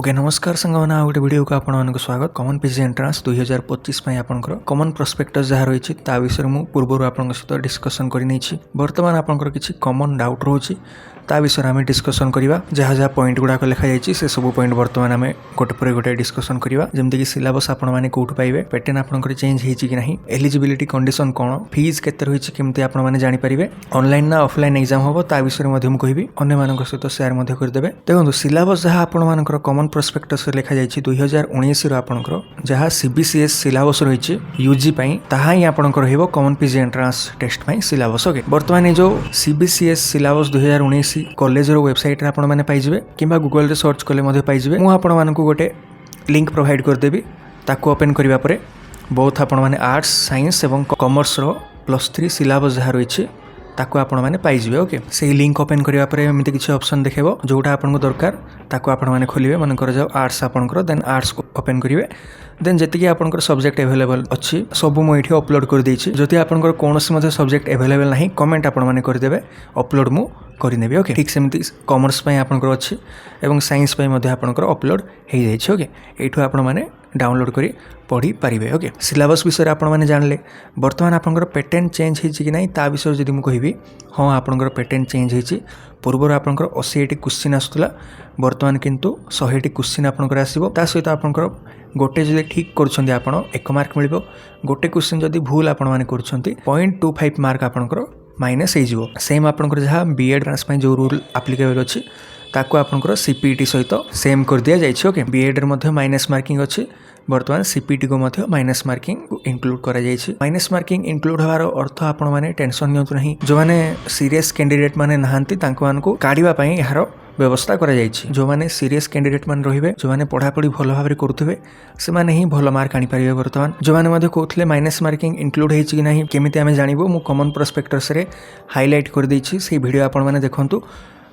Okay नमस्कार संगना गोटे video को आपको स्वागत। कॉमन पीजी एंट्रांस 2025 आपंकर कॉमन प्रोस्पेक्टस जहाँ रही विषय में पूर्व आप सहित डिस्कसन करनी। बर्तमान आपंकर किसी कॉमन डाउट रोचे ता विषय आम डिस्कसन करवा जहाँ जहाँ पॉइंट गुड़ाक लिखाई से सब पॉइंट बर्तमान आम गोटे पर गोटे डिस्कसन करवा। जमीक सिलेबस आपने कौट पाइबे, पैटर्न आपंकर चेंज होती कि नहीं, एलिजिबिलिटी कंडीशन कौन, फीस केते रही केमती आपने जानीपारे, ऑनलाइन ना ऑफलाइन एग्जाम हम ता विषय में कहि अन्य सहित सेयार करदे। देखो सिलेबस जहाँ आपंकर कॉमन प्रोस्पेक्टस लिखा जाए 2019 आपंकर जहाँ सीबीसीएस सिलेबस रही यूजी ताहा ही आपंकर हो common PG entrance test syllabus. Okay बर्तमान जो सीबीसीएस सिलेबस 2019 कॉलेज वेबसाइट आप पाइबे कि गूगल रे सर्च कले पाइबे। मुझे आपण गोटे लिंक प्रोवाइड करदेवी, ताकू ओपन करने पर बहुत आपण आर्ट्स साइंस और कॉमर्स +3 सिलेबस जहाँ रही ताकू आपण मैंने पाइबे। ओके से लिंक ओपन करने पर एमती किसी ऑप्शन देखेबो जोटा आपको दरकार ताकू आपण मैंने खोलिए। मन कर जाओ आर्ट्स आपंकर देन आर्ट्स को ओपन करेंगे, देन जी आपंकर सब्जेक्ट अवेलेबल अच्छी सब मुझे अपलोड कर देछि। जदि आपंकर कौन सब्जेक्ट अवेलेबल ना कमेंट आपण मैंने करदेवे, अपलोड मु करनेबी। ओके ठीक सेमती कॉमर्स आपंकर अच्छी और साइंस आपंकर अपलोड हो जाए। ओके यू आपण मैंने डाउनलोड करी पढ़ी पारे। ओके सिलेबस विषय आप जानले। बर्तमान आपंकर पैटर्न चेंज होती कि नहीं ता विषय जब मुझे कहबी, हाँ आपंकर पैटर्न चेंज होती। पूर्वर आपंकर 80 क्वेश्चन आसूला, बर्तमान किंतु 100 क्वेश्चन आपंकर आसो। ता सहित आपंकर गोटे जब ठीक कर आप 1 मार्क मिल, गोटे क्वेश्चन जब भूल आप 0.25 मार्क आपंकर माइनस हो। सेम आपंकर जहाँ बीएड एंट्रांस जो रूल एप्लिकेबल अच्छी ताकू आपंकर सीपीटी सहित सेम कर दिया जाए। ओके बीएड माइनस मार्किंग अच्छी, बर्तमान सीपीटी को माइनस मार्किंग इंक्लूड करा जायछि। माइनस मार्किंग इंक्लूड होवार अर्थ आपण माने टेंशन नियंतु नहीं, जो माने सीरियस कैंडिडेट माने नहांती तांको मानको काढिबा पई यार व्यवस्था करा जायछि। जो माने सीरियस कैंडिडेट मान रहिबे, जो माने पढ़ापढ़ी भल भाव करुथिबे से माने ही भल मार्क आनी पारिबे। बर्तमान जो माने मध्ये कहउथले माइनस मार्किंग इंक्लूड हेछि कि नहीं केमिति आमे जानिबो, मु कॉमन प्रोस्पेक्टस रे हाइलाइट कर दैछि। से वीडियो आपण माने देखंतु,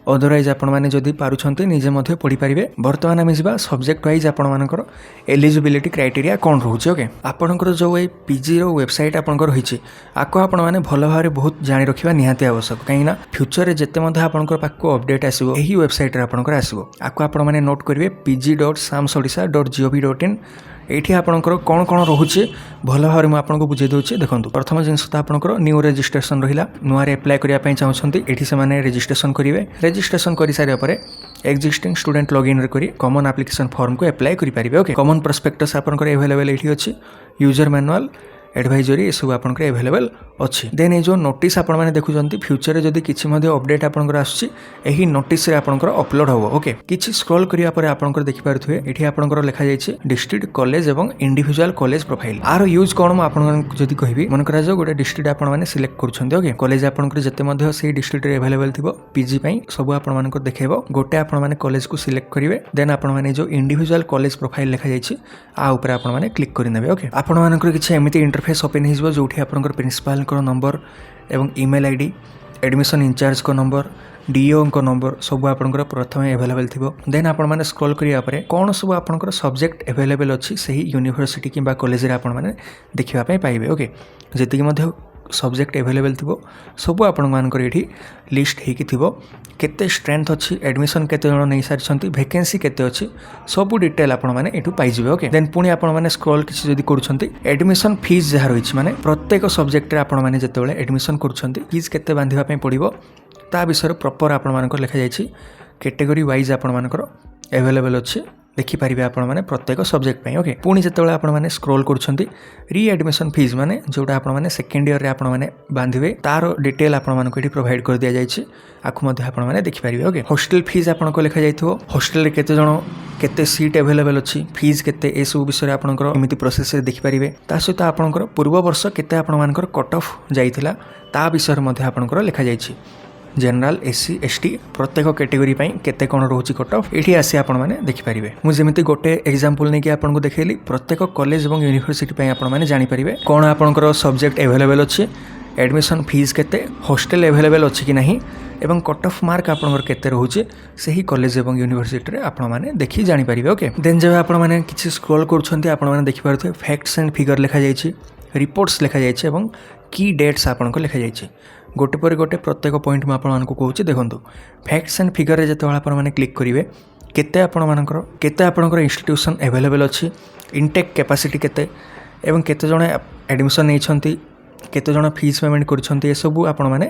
अदरवाइज आपण मैंने जदि पारुछंती निजे पढ़ी पारे। बर्तमान आम जा सब्जेक्ट वाइज आपंकर एलिजिबिलिटी क्राइटेरिया कौन रोचे। ओके आपंकर जो ये पीजी वेबसाइट आपंकर रही आपको आपण मैंने भल भाव बहुत जाणी रखा निहाती आवश्यक, कहीं फ्यूचर में जिते आपंकर पाक अपडेट आसो यही वेबसाइट आपंकर आसो। आपको आपण मैंने नोट करेंगे pg.samsodisha.gov.in। ये आपंकर कौन कौन रोचे भल भाव में आपको बुझे दूसरे। देखो प्रथम जिनस तो आपंकर न्यू रजिस्ट्रेशन रहा, नुआ एप्लाय करने चाहते ये से रजिस्ट्रेशन करेंगे। रजिस्ट्रेशन कर सारे एक्जिस्टिंग स्टूडेंट लॉगिन करी कॉमन एप्लिकेशन फॉर्म को अप्लाई करेंगे। ओके कॉमन प्रोस्पेक्टस आपंकर अवेलेबल ये अच्छी, यूजर मैनुअल एडवाइजरी ये सब आपंकर अवेलेबल अच्छी। देन ये जो नोटिस आप देखुं फ्यूचर जदि किसी अपडेट आपंकर आसुची नोटिस आपंकर अपलोड हम। ओके किसी स्क्रॉल करिया पर आपंकर देखि पारुथिबे एठी आपंकर लिखा जायछि डिस्ट्रिक्ट कॉलेज एवं इंडिविजुअल कॉलेज प्रोफाइल। आर यूज कौन मु आपन जदि कहबी, मन करा जो गोटे डिस्ट्रिक्ट आपण माने सिलेक्ट करूछन्ते। ओके कॉलेज आपंकर जते मध्ये से डिस्ट्रिक्ट रे अवेलेबल थिबो पीजी पई सब आपण मानकर देखेबो। गोटे आपण माने कॉलेज को सिलेक्ट करिवे, देन आपण माने जो इंडिविजुअल कॉलेज प्रोफाइल लिखा जायछि आ ऊपर आपण माने क्लिक करि नेबे। ओके आपण मानकर किछि एमिति इंटरफेस ओपन हो जो आपंकर प्रिंसिपाल नंबर एवं ईमेल आईडी, एडमिशन इंचार्ज को नंबर, डीओ को नंबर सब आपंकर प्रथम अवेलेबल थी। देन आपण मैंने स्क्रॉल करिया कौन सब आपंकर सब्जेक्ट अवेलेबल अच्छी से यूनिवर्सिटी कि कॉलेज रे आपण मैंने देखा पाइबे। ओके जी सब्जेक्ट अवेलेबल थी सब आपंकर ये लिस्ट हो केते स्ट्रेंथ अच्छी, एडमिशन केते जण नहीं सारी, वैकेंसी केते अच्छी सब डिटेल आपण मैंने ये पाइबे। ओके देन पुणी आपण मैंने स्क्रॉल किसी जदि करूछंती एडमिशन फीस जहाँ रही माने प्रत्येक सब्जेक्ट रे आपण मैंने जिते एडमिशन करूछंती फीस केते बांधिबा पई पड़िबो ता विषय प्रॉपर आपण मानकर लिखा जायछि। कैटेगरी वाइज आपण मानकर अवेलेबल अच्छी देखिपारे आपण मैंने प्रत्येक सब्जेक्ट पे। ओके पुणी जिते आपण मैंने स्क्रॉल करूछंती री एडमिशन फीस माने जोटा आपण मैंने सेकेंड ईयर रे आपण मैंने बांधिबे तार डिटेल आपण मानक एठी प्रोवाइड कर दिया जायछि। आखु मध्ये आपण मैंने देखिपारे। ओके हॉस्टल फीस आपण को लिखा जायथिबो, हॉस्टल रे केते जण केते सीट अवेलेबल अच्छी, फीस केते ए सब विषय आपंकर एमती प्रोसेस रे देखिपारे। ता सहित आपंकर पूर्व वर्ष केते आपण मानकर कट ऑफ जाइथिला ता विषय मध्ये आपंकर लिखा जायछि। जनरल एससी एसटी प्रत्येक कैटेगरी केते कौन रोची कट ऑफ ये आसी आपण मैंने देखिपारे। मुझे गोटे एग्जांपल नहीं कि आपको देखली प्रत्येक कॉलेज और यूनिवर्सिटी आपण मैंने जानीपारे कौन आपंकर सब्जेक्ट अवेलेबल अच्छी, एडमिशन फीस केते, हॉस्टल अवेलेबल अच्छी कि नहीं एवं कट ऑफ मार्क आपंकर केते रोचे सही कॉलेज और यूनिवर्सिटी रे आपण मैंने देखि जानी पारिबे। ओके देन जब आपण मैंने किछि स्क्रॉल करछन्ती आपण मैंने देखि पारथि फैक्ट्स एंड फिगर लिखा जायछि, रिपोर्ट्स लिखा जायछि एवं की डेट्स आपंकर लिखा जायछि। गोटे पर गोटे प्रत्येक पॉइंट में आपको कहूँ देखो फैक्ट्स एंड फिगर जिते मैंने क्लिक करेंगे केते आपणकर इंस्टीट्यूशन अवेलेबल अच्छी इनटेक कैपेसिटी केते एवं केते जण एडमिशन नहीं केते जण फीस पेमेंट कर सब आपण मैंने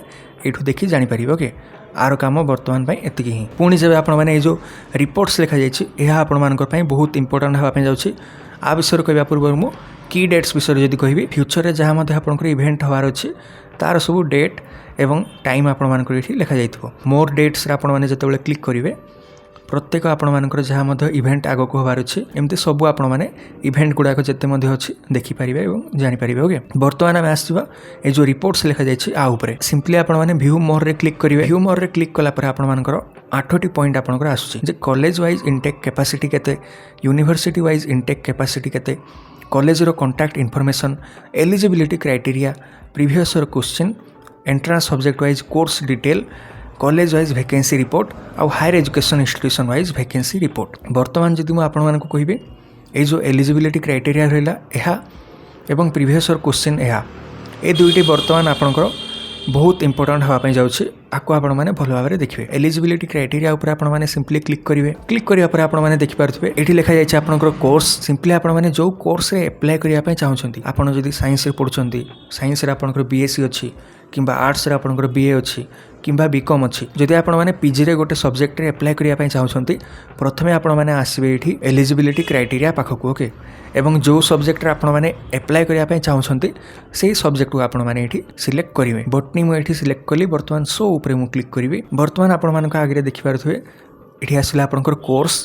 ये देखी जापर ओके आर काम बर्तमान एति ही पुणी जब आपण मैंने जो रिपोर्ट्स लिखा जाए आपण बहुत इंपोर्टेंट हाँपे जाऊँगी आ विषय कहवा पूर्व मु की डेट्स विषय जब कहि फ्यूचर में जहाँ आपंकर इवेंट हबार अच्छी तार सब डेट एवं टाइम आपण ये लिखा जाइए मोर डेट्स आपण मैंने जो क्लिक करेंगे प्रत्येक आपण जहाँ इवेंट आग को हबार अच्छी एमती सब आपण मैंने इवेंट गुड़ाक जिते अच्छी देखिपारे और जानीपर ओके बर्तमान आम आसवा ये जो रिपोर्ट्स लिखा जाए आउे सिंपली आपण मैंने व्यू मोर रे क्लिक करेंगे व्यू मोर रे क्लिक कलापर आपणकर 8टी पॉइंट आपंकर आसूँ कॉलेज वाइज इनटेक कैपेसिटी केते यूनिवर्सिटी वाइज इनटेक कैपेसिटी केते कॉलेज रो contact information eligibility criteria previous question entrance subject wise course detail college wise vacancy report आउ higher education institution wise vacancy report बर्तमान जदि मुझे आपण को कहि ये जो एलिजिबिलिटी क्राइटेरिया रहा यह एवं प्रीवियस क्वेश्चन ये दुईटी बर्तमान आपंकर बहुत इंपोर्टेंट हाँपे जाऊँगी आपको आपण मैंने भल भाव में देखिए एलिजिबिलिटी क्राइटेरिया उपर आपण मैंने सिंपली क्लिक करेंगे क्लिक करापर आपण मैंने देखिपारे ये लिखा जाए आपंकर कोर्स सिंपली आपण मैंने जो कोर्स रे अप्लाई करने चाहते आपड़ जदि साइंस पढ़ुं साइंस आपंकर बीएससी अच्छी किंबा आर्ट्स रे आपंकर बीए अच्छी किंबा बीकॉम अच्छी जदि आपण मैंने पीजी रे गोटे सब्जेक्ट रे अप्लाई करने चाहते प्रथमे आपण मैंने आसबे ये एलिजिबिलिटी क्राइटेरिया पाखक ओके एवं जो सब्जेक्ट रे आपण मैंने अप्लाई करने चाहते से सब्जेक्ट को आपण मैंने ये सिलेक्ट करेंगे बटनी मुझे सिलेक्ट कली बर्तमान सो उपरे मु क्लिक करी बर्तमान आपण मान आगे देखिपारे ये आसला आपंकर कोर्स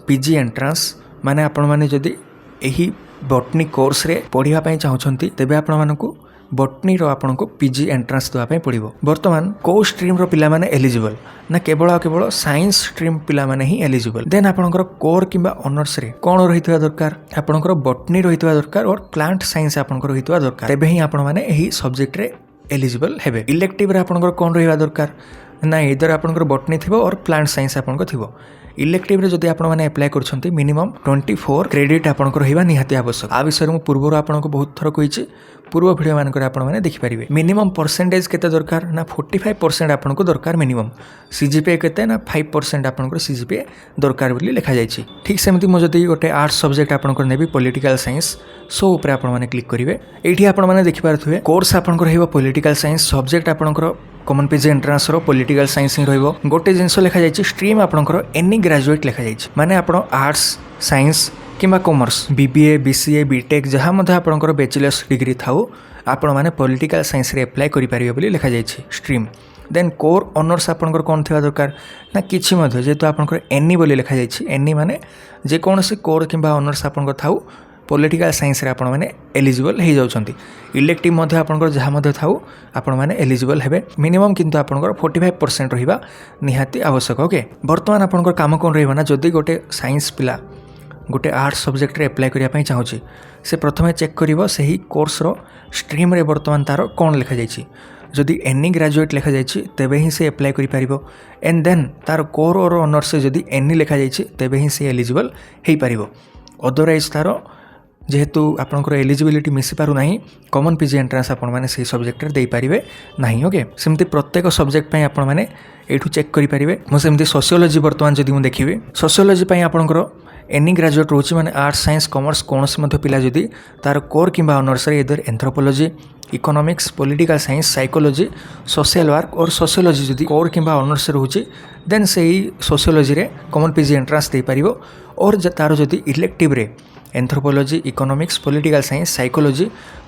पीजी एंट्रांस माने आपण मैंने जदि यही बटनी कोर्स रे पढ़ाई चाहते तेबे आपण मानकु बटनी रो आपन को पीजी एंट्रांस देवाई पड़ो बर्तमान को स्ट्रीम रो पिला माने एलिजिबल ना केवल साइंस स्ट्रीम पिला माने ही एलिजिबल देन आपनकर कोर किंबा ऑनर्स रे कोन रहितवा दरकार आपनकर बटनी रहितवा दरकार और प्लांट साइंस आपनकर रहितवा दरकार तेबे ही आपण माने एही सब्जेक्ट रे एलिजिबल हेबे इलेक्टिव रे आपनकर कोन रहिवा दरकार ना इधर आपनकर बटनी थिबो और प्लांट साइंस आपनकर थिबो इलेक्टिव रे जदि आपण माने अप्लाई करछंती मिनिमम 24 क्रेडिट आपनकर रहिबा निहाती आवश्यक आ विषय मु पूर्व आपनको बहुत थर कहिछि पूर्व वीडियो मानकर आपण माने देखि परिबे मिनिमम परसेंटेज केते दरकार ना 45% आपनको दरकार मिनिमम सीजीपीए केते ना 5% आपनको सीजीपीए दरकार बोली लिखा जायछि ठीक सेमति मो जदि गोटे आर्ट्स सब्जेक्ट आपनको नेबी पॉलिटिकल साइंस सो ऊपर आपण माने क्लिक करिवे एठी आपण माने देखि पारथुवे कोर्स आपनको रहइबो पॉलिटिकल साइंस सब्जेक्ट आपनको कॉमन पीजी एंट्रांस रो पॉलिटिकल साइंस ही रहिबो गोटे जिंस लिखा जायछि स्ट्रीम आपनको एनी ग्रेजुएट लिखा जायछि माने आपण आर्ट्स साइंस किंबा कॉमर्स बीबीए बीसीए बीटेक जहाँ मध्य आपंकर बैचलर्स डिग्री थाउ आपण माने पॉलिटिकल साइंस रे अप्लाई करि परिबे बोली लिखा जायछि स्ट्रीम देन कोर ऑनर्स आपंकर कोन थिबा दरकार ना किछि मध्य जेतु आपंकर एनी बोली लिखा जायछि एनी माने जे कोनसे कोर किंबा ऑनर्स आपंकर थाउ पॉलिटिकल साइंस रे आपण माने एलिजिबल हे जाउछंती इलेक्टिव मध्य आपंकर जहाँ मध्य थाउ आपण माने एलिजिबल हेबे मिनिमम किंतु आपंकर 45% रहिबा निहाती आवश्यक ओके बर्तमान आपंकर काम कोन रहबा ना जदी गोटे साइंस पिला गोटे आर्ट्स सब्जेक्ट रे अप्लाई करने चाहूँगी से प्रथमे चेक करिवो सही कोर्स रो स्ट्रीम रे बर्तमान तार कौन लिखा जायछि जदि एनी ग्रेजुएट लिखा जायछि तेबे ही से अप्लाई करि पारिबो एंड देन तार कोर और ऑनर्स से जदि एनी लिखा जायछि तेबे ही से एलिजिबल हेई पारिबो अदरवाइज तार जेहेतु आपंकर एलिजिबिलिटी मिसी पारु नाही कॉमन पीजी एंट्रांस आपण माने से सब्जेक्ट रे देई पारिबे नाही ओके सेमति प्रत्येक सब्जेक्ट पय आपण माने एठु चेक करि पारिबे मो सेमति सोशियोलॉजी बर्तमान जदि मु देखिबे सोशियोलॉजी पय आपंकर एनी ग्रेजुएट रोचे माने आर्ट्स साइंस कॉमर्स कौनसी मध्य पिला जदि तार कोर किंबा ऑनर्स रे इधर anthropology economics political science psychology social work और सोशियोलॉजी जदि कोर किंबा ऑनर्स रोचे देन सेही सोशियोलॉजी रे कॉमन पीजी एंट्रांस दे पारिबो और तार जदि इलेक्टिव रे anthropology economics political science psychology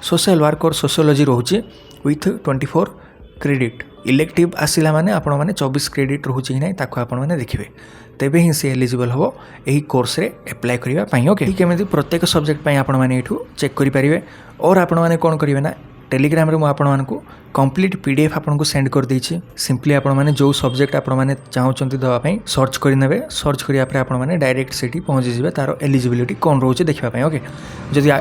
social work और सोशियोलॉजी रोचे विथ 24 क्रेडिट इलेक्टिव आसिला माने आपण माने 24 क्रेडिट रोचे नै ताको आपण माने देखिबे तेबे ही से एलिजिबल हो यही कोर्स रे अप्लाई करिबा पई ओके केमिति प्रत्येक सब्जेक्ट पई आपण माने एठू चेक करि परिबे और आपण माने कोन करिवे ना टेलीग्राम रे मु आपण मानकु कंप्लीट पीडीएफ आपन को सेंड कर देछि सिंपली आपण माने जो सब्जेक्ट आपण माने चाहउचंती दवा पई सर्च करि नेबे सर्च करिया पर आपण माने डायरेक्ट सेठी पहुंच जिवे तारो एलिजिबिलिटी कोन रहउचे देखिबा पई ओके जदि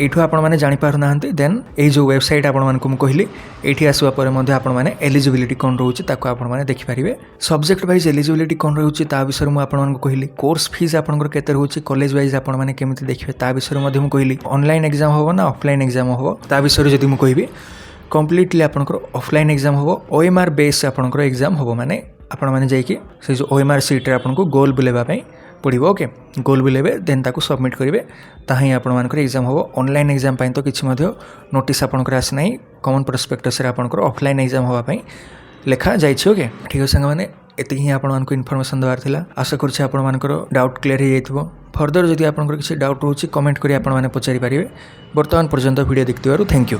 एठू आपण माने जानि पारु नाहंती देन ए जो वेबसाइट आपण मानकु मु कहिली एठी आसुवा पर मध्ये आपण माने एलिजिबिलिटी कोन रहउचे ताको आपण माने देखि परिबे सब्जेक्ट वाइज एलिजिबिलिटी कोन रहउचे ता विषय मु आपण मानकु कहिली कोर्स फीस आपनकर केते रहउचे कॉलेज वाइज आपण माने केमिति देखिबे ता विषय मध्ये मु कहिली ऑनलाइन एग्जाम होबो ना ऑफलाइन एग्जाम होबो ता विषय जदि मु कहिबी कंप्लीटली आपनकर ऑफलाइन एग्जाम होबो ओएमआर बेस आपनकर एग्जाम होबो माने आपण माने जाई कि से जो ओएमआर सीट रे आपन को गोल बुलेबा पई पड़ो ओके गोल बुलेबे देन ताकू सबमिट करेंगे ताही आपंकर एग्जाम हम ऑनलाइन एग्जाम तो किसी नोटिस आपंकर आसी ना कॉमन प्रोस्पेक्टस आपंकर ऑफलाइन एग्जाम होगापाई लेखा जाए ओके ठीक है सांग मैंने एति ही आपको इनफॉरमेशन देवार थिला आशा करुच्छे आपंकर डाउट क्लियर हो जाइथिबो फर्दर जदि आपंकर किसी डाउट रोचे कमेंट करी आपने पचारि पारिबे। वर्तमान पर्यंत वीडियो देखिथिबारु थैंक यू।